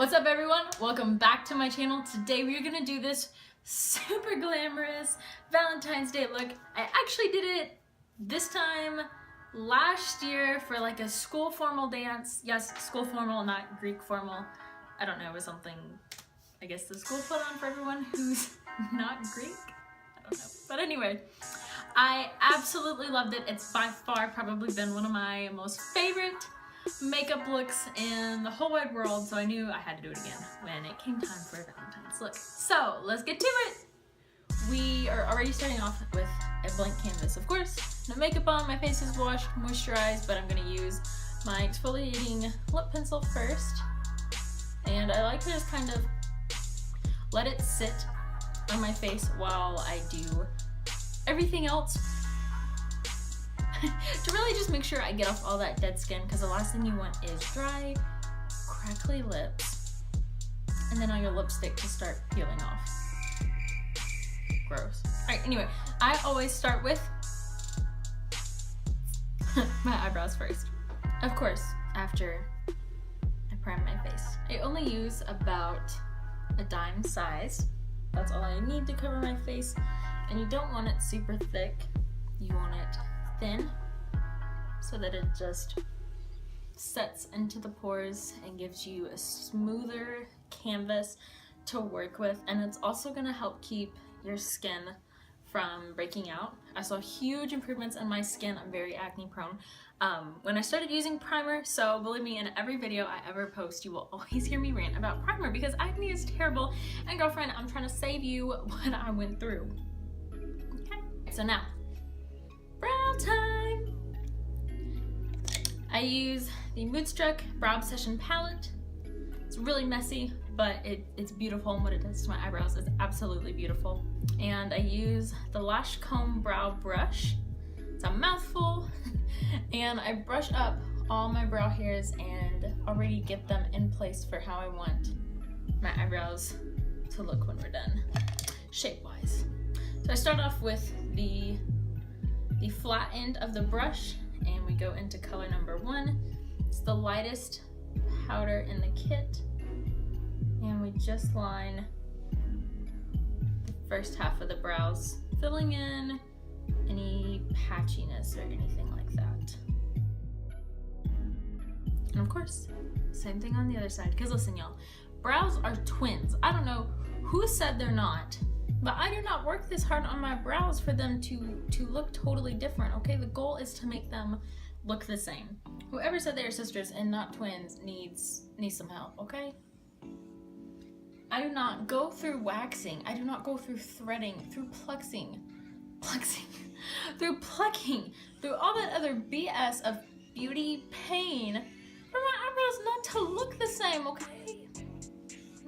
What's up everyone? Welcome back to my channel. Today we're gonna do this super glamorous Valentine's Day look. I actually did it this time last year for like a school formal dance. Yes, school formal, not Greek formal. I don't know, it was something I guess the school put on for everyone who's not Greek. I don't know. But anyway, I absolutely loved it. It's by far probably been one of my most favorite makeup looks in the whole wide world, so I knew I had to do it again when it came time for a Valentine's look. So let's get to it. We are already starting off with a blank canvas, of course. No makeup on, my face is washed, moisturized, but I'm gonna use my exfoliating lip pencil first. And I like to just kind of let it sit on my face while I do everything else to really just make sure I get off all that dead skin, because the last thing you want is dry, crackly lips, and then all your lipstick to start peeling off. Gross. Alright, anyway, I always start with my eyebrows first. Of course, after I prime my face. I only use about a dime size. That's all I need to cover my face, and you don't want it super thick. You want it thin so that it just sets into the pores and gives you a smoother canvas to work with, and it's also going to help keep your skin from breaking out. I saw huge improvements in my skin. I'm very acne prone when I started using primer, so believe me, in every video I ever post you will always hear me rant about primer because acne is terrible, and girlfriend, I'm trying to save you what I went through. Okay, so now brow time! I use the Moodstruck Brow Obsession palette. It's really messy, but it's beautiful, and what it does to my eyebrows is absolutely beautiful. And I use the Lash Comb Brow Brush. It's a mouthful, and I brush up all my brow hairs and already get them in place for how I want my eyebrows to look when we're done, shape-wise. So I start off with the flat end of the brush, and we go into color number 1. It's the lightest powder in the kit, and we just line the first half of the brows, filling in any patchiness or anything like that. And of course, same thing on the other side, because listen y'all, brows are twins. I don't know who said they're not, but I do not work this hard on my brows for them to look totally different, okay? The goal is to make them look the same. Whoever said they are sisters and not twins needs some help, okay? I do not go through waxing. I do not go through threading, through plucking, through plucking, through all that other BS of beauty pain for my eyebrows not to look the same, okay?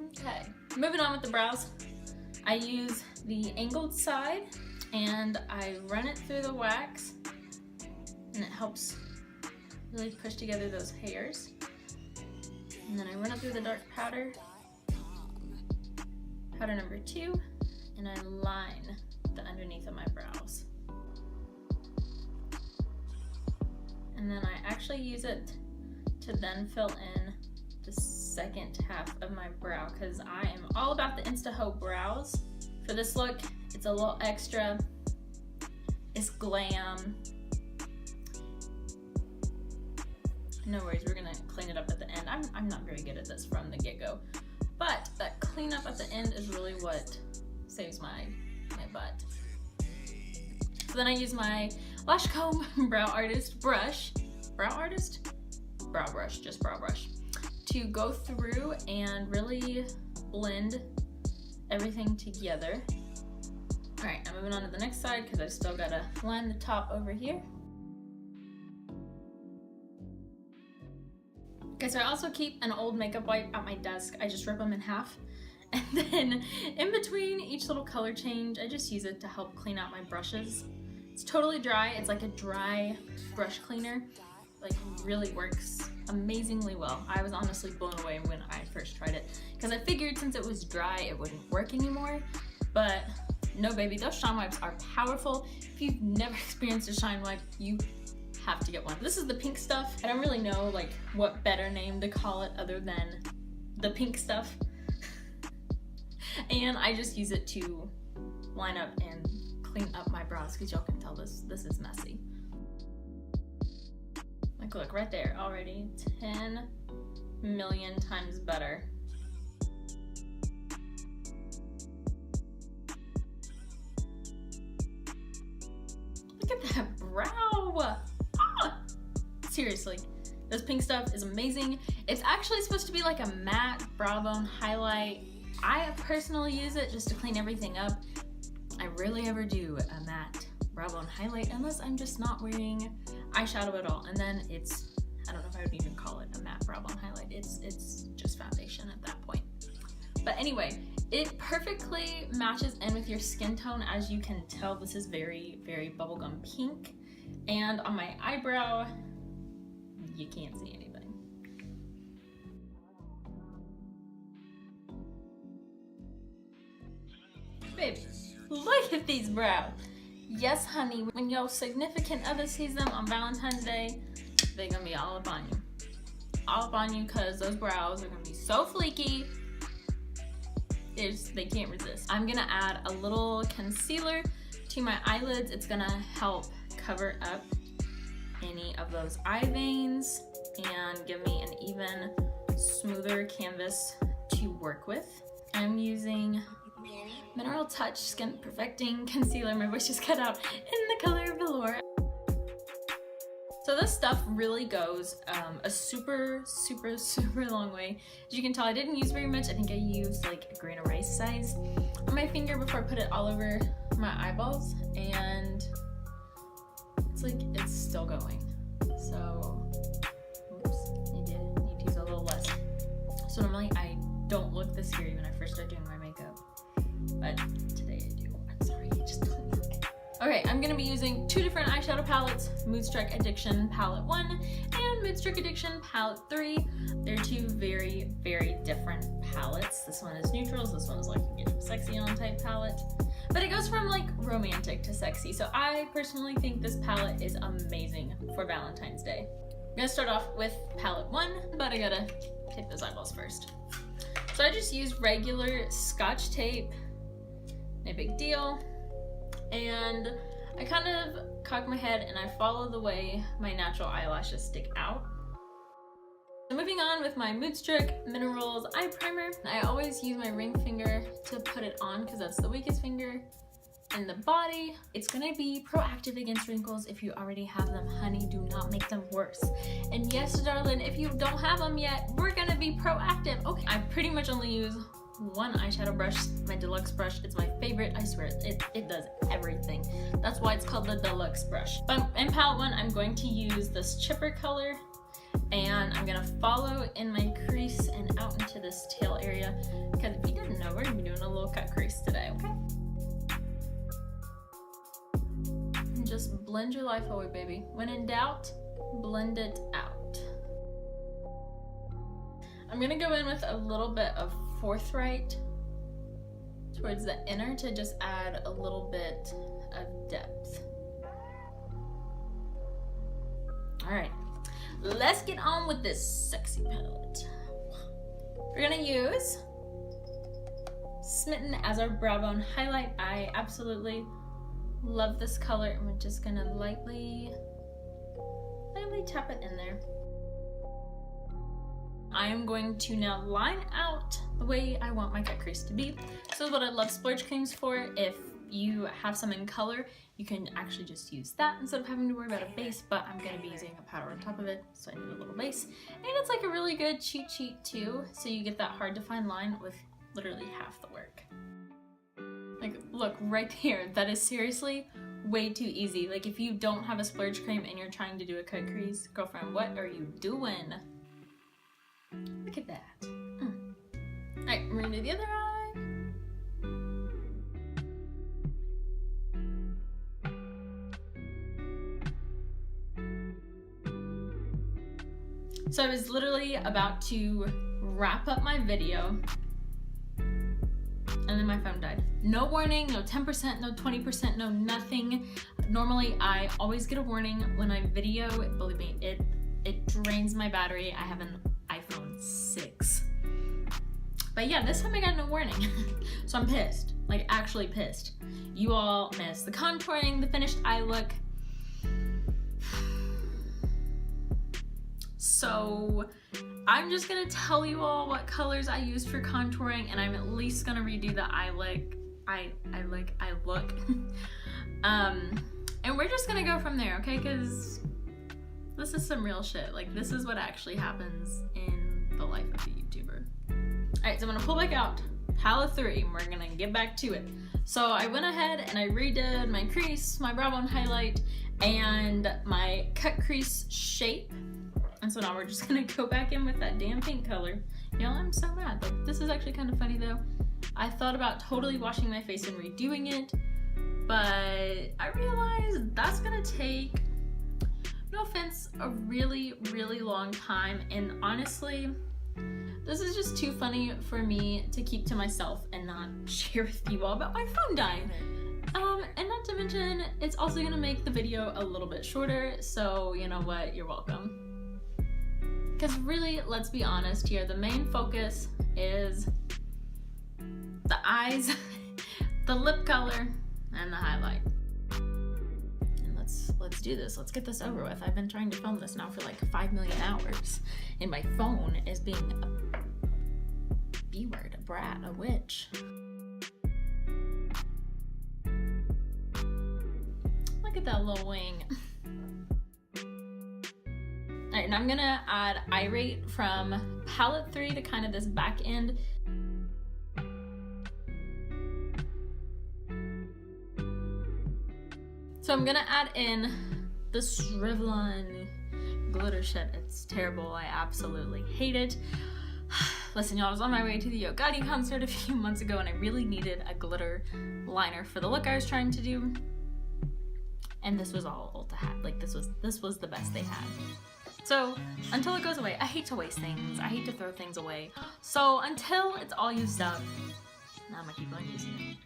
Okay, moving on with the brows. I use the angled side and I run it through the wax, and it helps really push together those hairs. And then I run it through the dark powder number 2, and I line the underneath of my brows. And then I actually use it to then fill in the second half of my brow, because I am all about the Insta-Ho brows. For this look, it's a little extra, it's glam. No worries, we're gonna clean it up at the end. I'm not very good at this from the get-go, but that cleanup at the end is really what saves my butt. So then I use my Lash Comb Brow Artist brush, just brow brush, to go through and really blend everything together. All right, I'm moving on to the next side because I still gotta line the top over here. Okay, so I also keep an old makeup wipe at my desk. I just rip them in half, and then in between each little color change, I just use it to help clean out my brushes. It's totally dry. It's like a dry brush cleaner. Like, really works amazingly well. I was honestly blown away when I first tried it, because I figured since it was dry it wouldn't work anymore, but no baby, those shine wipes are powerful. If you've never experienced a shine wipe, you have to get one. This is the pink stuff. I don't really know like what better name to call it other than the pink stuff. And I just use it to line up and clean up my brows, because y'all can tell this is messy. Like, look right there, already 10 million times better. Look at that brow. Ah! Seriously, this pink stuff is amazing. It's actually supposed to be like a matte brow bone highlight. I personally use it just to clean everything up. I rarely ever do a matte brow bone highlight unless I'm just not wearing eyeshadow at all. And then it's, I don't know if I would even call it a matte brow bone highlight. It's just foundation at that point. But anyway, it perfectly matches in with your skin tone. As you can tell, this is very, very bubblegum pink. And on my eyebrow, you can't see anything. Baby, look at these brows. Yes, honey, when your significant other sees them on Valentine's Day, they're gonna be all up on you. All up on you, because those brows are gonna be so fleeky. They can't resist. I'm gonna add a little concealer to my eyelids. It's gonna help cover up any of those eye veins and give me an even smoother canvas to work with. I'm using Mineral Touch Skin Perfecting Concealer. My voice just cut out, in the color Velour. So this stuff really goes a super, super, super long way. As you can tell, I didn't use very much. I think I used like a grain of rice size on my finger before I put it all over my eyeballs, and it's like, it's still going. So, oops, need to use a little less. So normally I don't look this scary when I first start doing my makeup, but today I do. I'm sorry, I just don't look. Okay, I'm gonna be using two different eyeshadow palettes, Moodstruck Addiction Palette 1 and Moodstruck Addiction Palette 3. They're two very, very different palettes. This one is neutrals, this one is like a get sexy on type palette. But it goes from like romantic to sexy. So I personally think this palette is amazing for Valentine's Day. I'm gonna start off with palette 1, but I gotta tape those eyeballs first. So I just use regular Scotch tape, no big deal. And I kind of cock my head and I follow the way my natural eyelashes stick out. So moving on with my Moodstruck Minerals Eye Primer. I always use my ring finger to put it on because that's the weakest finger in the body. It's gonna be proactive against wrinkles. If you already have them, honey, do not make them worse. And yes, darling, if you don't have them yet, we're gonna be proactive. Okay, I pretty much only use one eyeshadow brush, my deluxe brush. It's my favorite, I swear, it does everything. That's why it's called the deluxe brush. But in palette 1, I'm going to use this chipper color, and I'm gonna follow in my crease and out into this tail area, because if you didn't know, we're gonna be doing a little cut crease today, okay? And just blend your life away, baby. When in doubt, blend it out. I'm gonna go in with a little bit of Forthright towards the inner to just add a little bit of depth. All right, let's get on with this sexy palette. We're gonna use Smitten as our brow bone highlight. I absolutely love this color, and we're just gonna lightly tap it in there. I am going to now line out the way I want my cut crease to be. This is what I love splurge creams for. If you have some in color, you can actually just use that instead of having to worry about a base, but I'm gonna be using a powder on top of it, so I need a little base. And it's like a really good cheat sheet too, so you get that hard to find line with literally half the work. Like, look right here, that is seriously way too easy. Like, if you don't have a splurge cream and you're trying to do a cut crease, girlfriend, what are you doing? Look at that. All right, we're gonna do the other eye. So I was literally about to wrap up my video, and then my phone died. No warning, no 10%, no 20%, no nothing. Normally, I always get a warning when I video. Believe me, it drains my battery. I have an iPhone 6. But yeah, this time I got no warning. So I'm pissed, like actually pissed. You all missed the contouring, the finished eye look. So I'm just gonna tell you all what colors I used for contouring, and I'm at least gonna redo the eye look. And we're just gonna go from there, okay? Because this is some real shit. Like, this is what actually happens in the life of a YouTuber. Alright, so I'm gonna pull back out palette 3 and we're gonna get back to it. So I went ahead and I redid my crease, my brow bone highlight, and my cut crease shape. And so now we're just gonna go back in with that damn pink color. Y'all, I'm so mad. Like, this is actually kind of funny though. I thought about totally washing my face and redoing it, but I realized that's gonna take, no offense, a really, really long time. And honestly, this is just too funny for me to keep to myself and not share with you all about my phone dying. And not to mention, it's also gonna make the video a little bit shorter, so you know what, you're welcome. Because really, let's be honest here, the main focus is the eyes, the lip color, and the highlight. And let's do this. Let's get this over with. I've been trying to film this now for like 5 million hours, and my phone is being a B-word, a brat, a witch. Look at that little wing. Alright, and I'm gonna add eye rate from palette 3 to kind of this back end. So I'm gonna add in this Revlon glitter shit. It's terrible, I absolutely hate it. Listen, y'all, I was on my way to the Yo Gotti concert a few months ago and I really needed a glitter liner for the look I was trying to do. And this was all Ulta had. Like, this was the best they had. So until it goes away, I hate to waste things. I hate to throw things away. So until it's all used up, now I'm gonna keep on using it.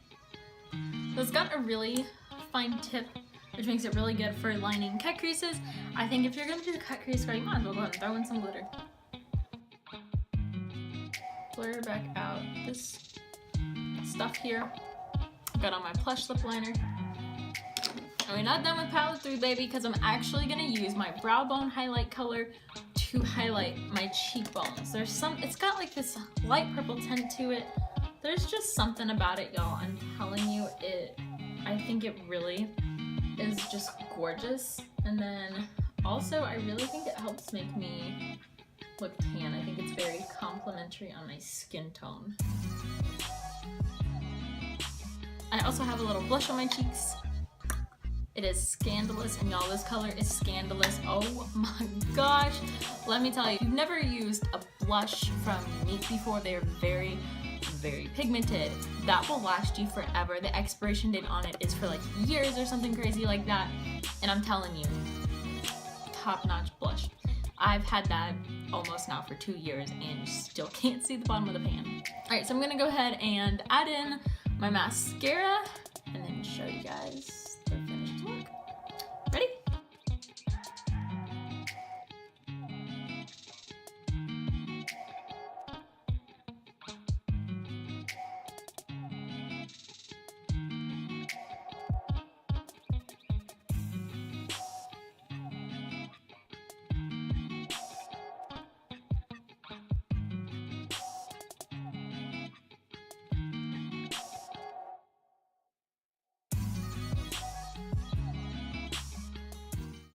So it's got a really fine tip, which makes it really good for lining cut creases. I think if you're gonna do the cut crease, you might as well go ahead and throw in some glitter. Blur back out this stuff here. Got on my plush lip liner. And we're not done with palette 3, baby, because I'm actually gonna use my brow bone highlight color to highlight my cheekbones. It's got like this light purple tint to it. There's just something about it, y'all. I'm telling you, I think it really is just gorgeous. And then also, I really think it helps make me look tan. I think it's very complimentary on my skin tone. I also have a little blush on my cheeks. It is Scandalous, and y'all, this color is Scandalous. Oh my gosh. Let me tell you, if you've never used a blush from Unique before, they're very, very pigmented. That will last you forever. The expiration date on it is for like years or something crazy like that. And I'm telling you, top-notch blush. I've had that almost now for 2 years and you still can't see the bottom of the pan. All right, so I'm gonna go ahead and add in my mascara and then show you guys